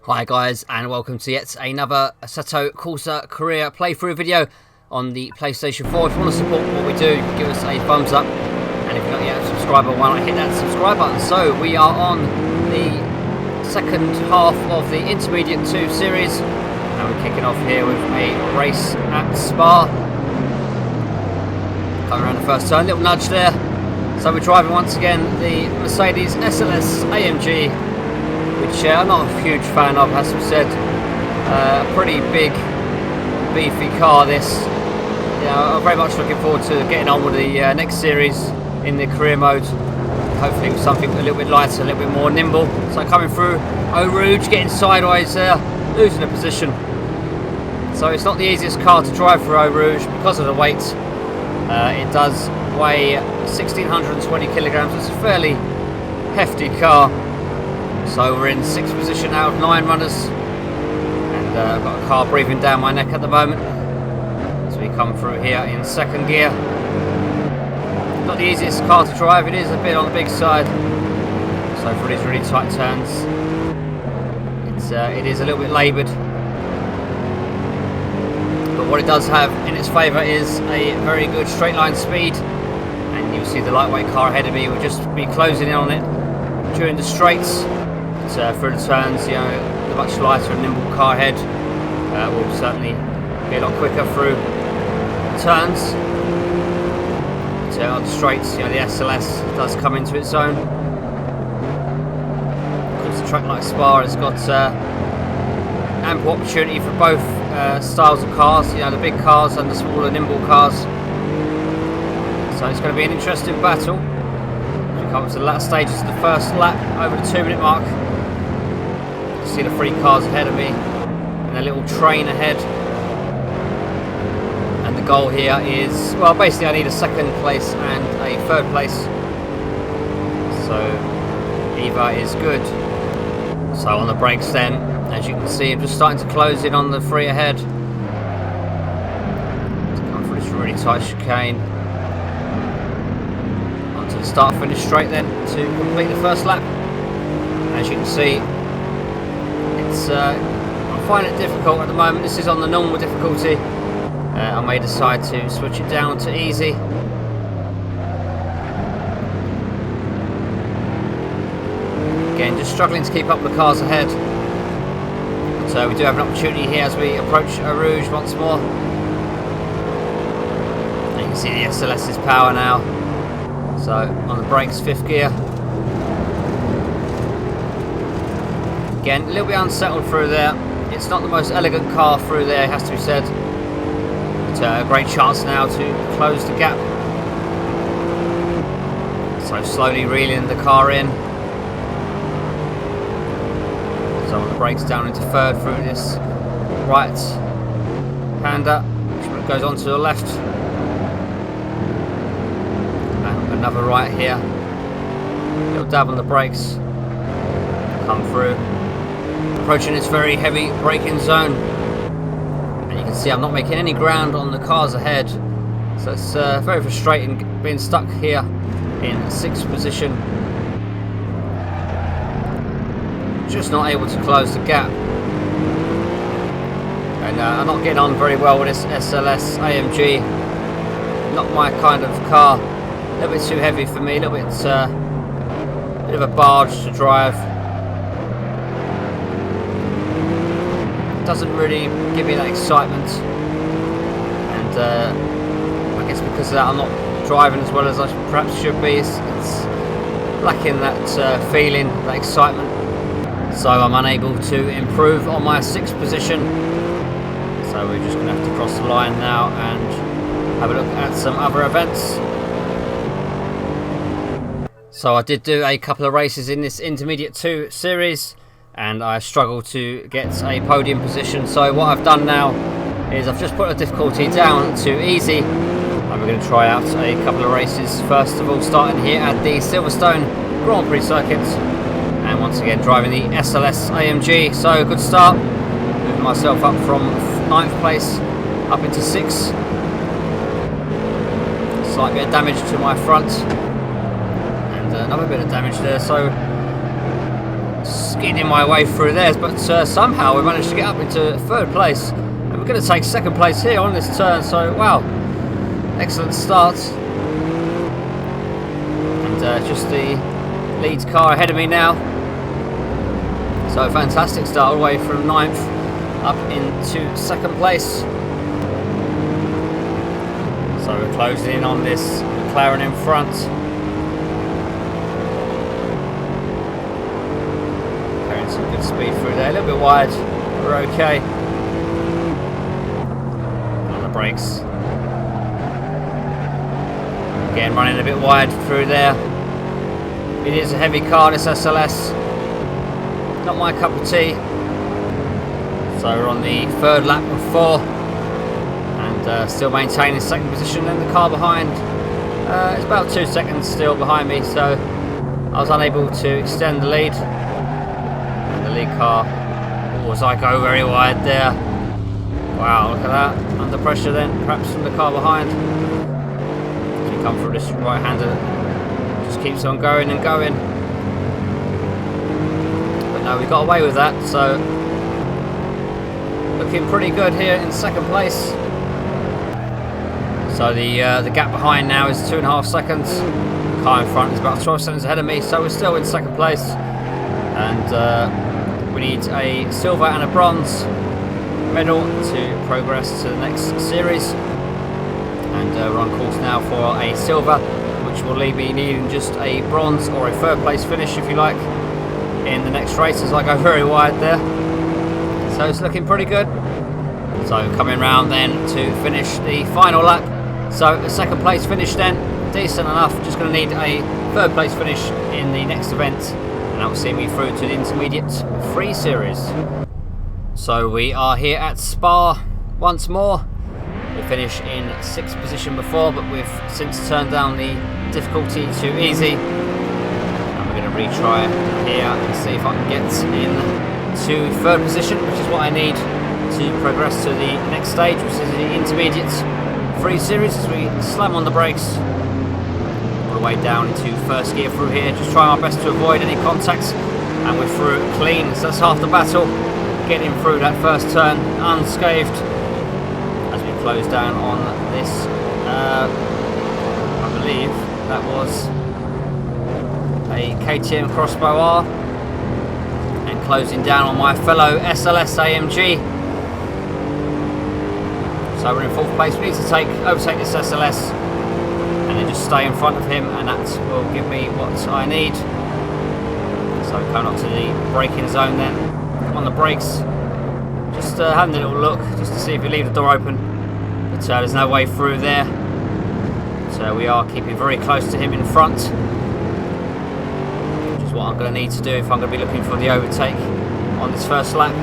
Hi guys, and welcome to yet another Assetto Corsa career playthrough video on the PlayStation 4. If you want to support what we do, give us a thumbs up, and if you're not yet a subscriber, why not hit that subscribe button. So we are on the second half of the Intermediate 2 series, and we're kicking off here with a race at Spa. Coming around the first turn, little nudge there. So we're driving once again the Mercedes SLS AMG, which I'm not a huge fan of, as we said. A pretty big, beefy car this. I'm very much looking forward to getting on with the next series in the career mode. Hopefully with something a little bit lighter, a little bit more nimble. So coming through Eau Rouge, getting sideways there, losing a position. So it's not the easiest car to drive through Eau Rouge because of the weight. It does weigh 1,620 kilograms. It's a fairly hefty car. So we're in 6th position out of 9 runners, and I've got a car breathing down my neck at the moment as we come through here in 2nd gear. Not the easiest car to drive, it is a bit on the big side, so for these really tight turns it is a little bit laboured. But what it does have in its favour is a very good straight line speed, and you'll see the lightweight car ahead of me will just be closing in on it during the straights. Through the turns, the much lighter and nimble car ahead will certainly be a lot quicker through turns. But on the straights, the SLS does come into its own. Of course, a track like Spa has got ample opportunity for both styles of cars, the big cars and the smaller, nimble cars. So it's going to be an interesting battle. As we come to the last stages of the first lap, over the 2-minute mark. See the 3 cars ahead of me and a little train ahead, and the goal here is, well, basically I need a 2nd place and a 3rd place, so either is good. So on the brakes then, as you can see, I'm just starting to close in on the 3 ahead. Come through this really tight chicane onto the start finish straight then to complete the first lap. As you can see, I find it difficult at the moment. This is on the normal difficulty. I may decide to switch it down to easy. Again, just struggling to keep up with the cars ahead. So we do have an opportunity here as we approach Eau Rouge once more. You can see the SLS's power now. So on the brakes, 5th gear. Again, a little bit unsettled through there. It's not the most elegant car through there, it has to be said. But a great chance now to close the gap. So slowly reeling the car in. So on the brakes down into 3rd through this right hander, which goes on to the left. And another right here. Little dab on the brakes. Come through. Approaching this very heavy braking zone, and you can see I'm not making any ground on the cars ahead, so it's very frustrating being stuck here in 6th position, just not able to close the gap. And I'm not getting on very well with this SLS AMG, not my kind of car, a little bit too heavy for me, a little bit of a barge to drive. Doesn't really give me that excitement, and I guess because of that I'm not driving as well as I perhaps should be. It's lacking that feeling, that excitement, so I'm unable to improve on my 6th position. So we're just going to have to cross the line now and have a look at some other events. So I did do a couple of races in this Intermediate 2 series, and I struggled to get a podium position. So what I've done now is I've just put the difficulty down to easy, and we're going to try out a couple of races. First of all, starting here at the Silverstone Grand Prix circuit, and once again driving the SLS AMG. So good start, moving myself up from 9th place up into 6th. Slight bit of damage to my front, and another bit of damage there, so getting in my way through theirs, but somehow we managed to get up into third place, and we're going to take second place here on this turn. So wow, excellent start. And just the lead car ahead of me now. So fantastic start all the way from 9th up into second place. So we're closing in on this McLaren in front. Carrying some good speed through there, a little bit wide, we're okay. On the brakes. Again, running a bit wide through there. It is a heavy car, this SLS. Not my cup of tea. So we're on the third lap of 4, and still maintaining second position. And the car behind is about 2 seconds still behind me, so I was unable to extend the lead. And the lead car, as I go very wide there. Wow, look at that, under pressure then, perhaps from the car behind. As we come through this right-hander, just keeps on going and going. But no, we got away with that, so looking pretty good here in second place. So the gap behind now is 2.5 seconds. The car in front is about 12 seconds ahead of me, so we're still in second place. And we need a silver and a bronze medal to progress to the next series. And we're on course now for a silver, which will leave me needing just a bronze or a third place finish, if you like, in the next race, as I go very wide there. So it's looking pretty good. So coming round then to finish the final lap. So a second place finish then, decent enough. Just going to need a third place finish in the next event, and that will see me through to the intermediate free series. So we are here at Spa once more. We finished in 6th position before, but we've since turned down the difficulty to easy. And we're going to retry here and see if I can get in to third position, which is what I need to progress to the next stage, which is the intermediate free series, as we slam on the brakes all the way down into first gear through here, just trying our best to avoid any contacts, and we're through clean. So that's half the battle, getting through that first turn unscathed as we close down on this. I believe that was a KTM Crossbow R. Closing down on my fellow SLS AMG. So we're in 4th place. We need to overtake this SLS and then just stay in front of him, and that will give me what I need. So coming up to the braking zone then, on the brakes, just having a little look just to see if we leave the door open, but there's no way through there. So we are keeping very close to him in front, what I'm going to need to do if I'm going to be looking for the overtake on this first lap.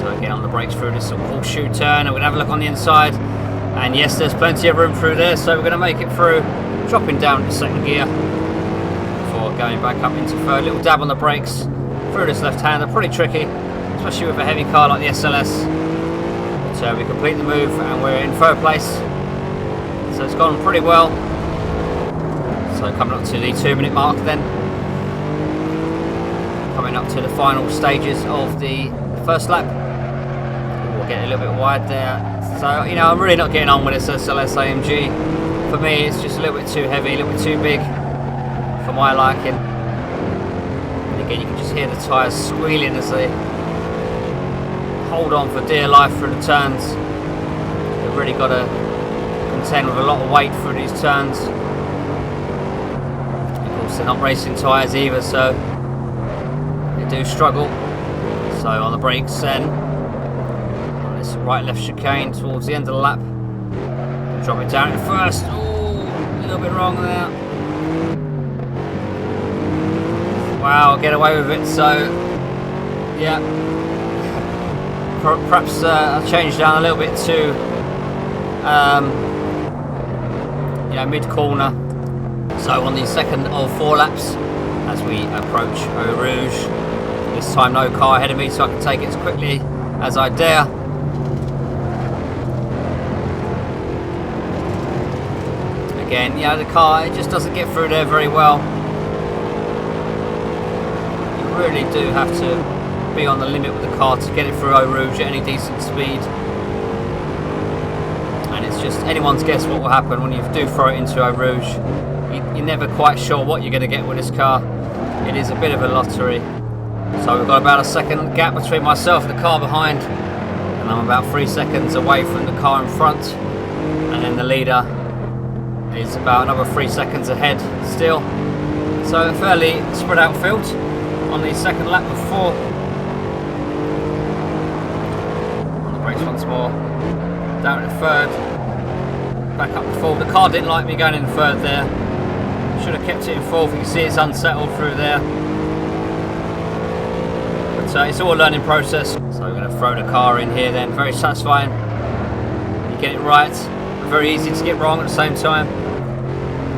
So again on the brakes through this sort of horseshoe turn, and we're going to have a look on the inside, and yes, there's plenty of room through there, so we're going to make it through, dropping down to second gear before going back up into third. Little dab on the brakes through this left-hander, pretty tricky, especially with a heavy car like the SLS. But we complete the move and we're in third place, so it's gone pretty well. So coming up to the 2-minute mark then. Coming up to the final stages of the first lap. We'll get a little bit wide there. So, you know, I'm really not getting on with this SLS AMG. For me, it's just a little bit too heavy, a little bit too big for my liking. And again, you can just hear the tyres squealing as they hold on for dear life through the turns. They've really got to contend with a lot of weight through these turns. They're not racing tyres either, so they do struggle. So on the brakes then, on this right-left chicane towards the end of the lap, drop it down at first. Oh, a little bit wrong there. Wow, get away with it. So yeah, perhaps I'll change down a little bit to mid-corner. So on the second of 4 laps, as we approach Eau Rouge, this time no car ahead of me, so I can take it as quickly as I dare. Again, yeah, the car, it just doesn't get through there very well. really do have to be on the limit with the car to get it through Eau Rouge at any decent speed. And it's just anyone's guess what will happen when you do throw it into Eau Rouge. You're never quite sure what you're going to get with this car. It is a bit of a lottery. So we've got about a second gap between myself and the car behind, and I'm about 3 seconds away from the car in front, and then the leader is about another 3 seconds ahead still. So a fairly spread out field on the second lap of 4. On the brakes once more. Down in third. Back up to 4. The car didn't like me going in third there. Should have kept it in 4th. You can see it's unsettled through there. But it's all a learning process. So we're going to throw the car in here then. Very satisfying. You get it right. Very easy to get wrong at the same time.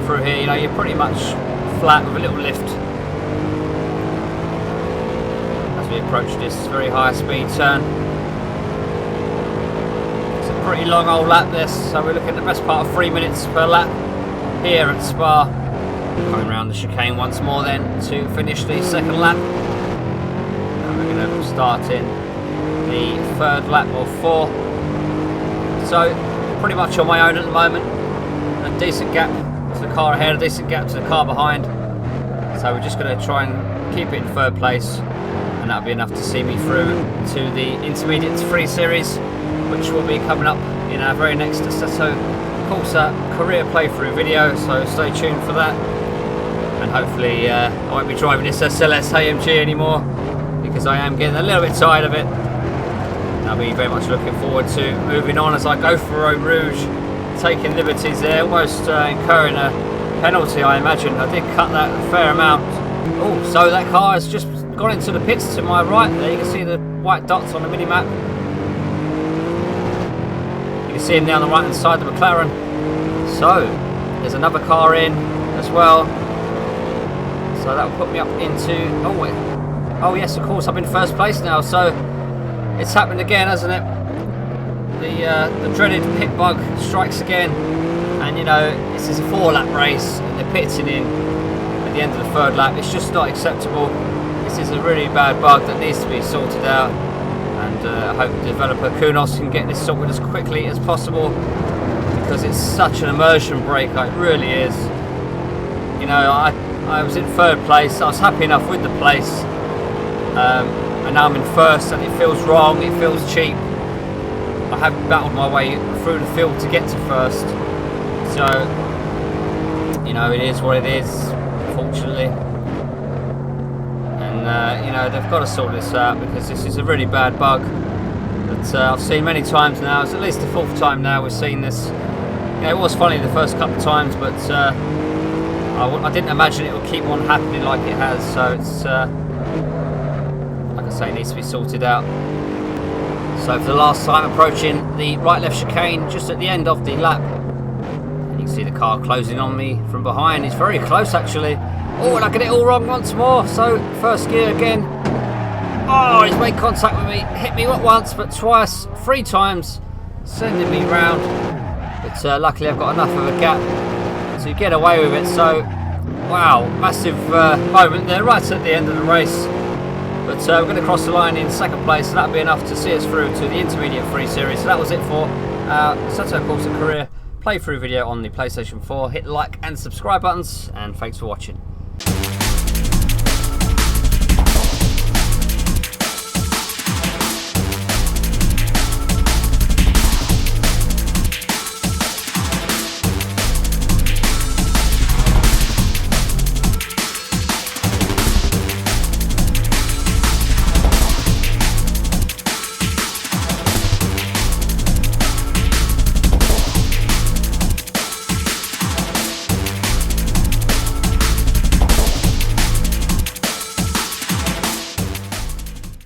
Through here, you know, you're pretty much flat with a little lift. As we approach this very high speed turn. It's a pretty long old lap this, so we're looking at the best part of 3 minutes per lap here at Spa. Coming around the chicane once more then to finish the second lap. And we're going to start in the third lap of 4. So pretty much on my own at the moment. A decent gap to the car ahead, a decent gap to the car behind. So we're just going to try and keep it in third place, and that'll be enough to see me through to the Intermediates Free Series, which will be coming up in our very next Assetto Corsa career playthrough video, so stay tuned for that. And hopefully I won't be driving this SLS AMG anymore, because I am getting a little bit tired of it. I'll be very much looking forward to moving on as I go for Eau Rouge, taking liberties there, almost incurring a penalty, I imagine. I did cut that a fair amount. Oh, so that car has just gone into the pits to my right there. You can see the white dots on the mini-map. You can see him down the right hand side of the McLaren. So there's another car in as well. So that will put me up into... Oh yes, of course, I'm in first place now. So it's happened again, hasn't it? The dreaded pit bug strikes again, and you know, this is a 4-lap race and they're pitting in at the end of the 3rd lap. It's just not acceptable. This is a really bad bug that needs to be sorted out, and I hope the developer Kunos can get this sorted as quickly as possible, because it's such an immersion break. It really is. You know, I was in 3rd place. I was happy enough with the place. And now I'm in 1st, and it feels wrong, it feels cheap. I haven't battled my way through the field to get to 1st, so you know, it is what it is, fortunately. And you know, they've got to sort this out, because this is a really bad bug that I've seen many times now. It's at least the 4th time now we've seen this. You know, it was funny the first couple of times, but I didn't imagine it would keep on happening like it has. So it's like I say, it needs to be sorted out. So for the last time, approaching the right-left chicane just at the end of the lap. And you can see the car closing on me from behind. It's very close actually. Oh, and I get it all wrong once more. So first gear again. Oh, he's made contact with me. Hit me not once, but twice, 3 times, sending me round. But luckily I've got enough of a gap to get away with it. So, wow, massive moment there right at the end of the race. But we're going to cross the line in 2nd place, so that'll be enough to see us through to the Intermediate Free Series. So that was it for our Assetto Corsa career playthrough video on the PlayStation 4. Hit the like and subscribe buttons, and thanks for watching.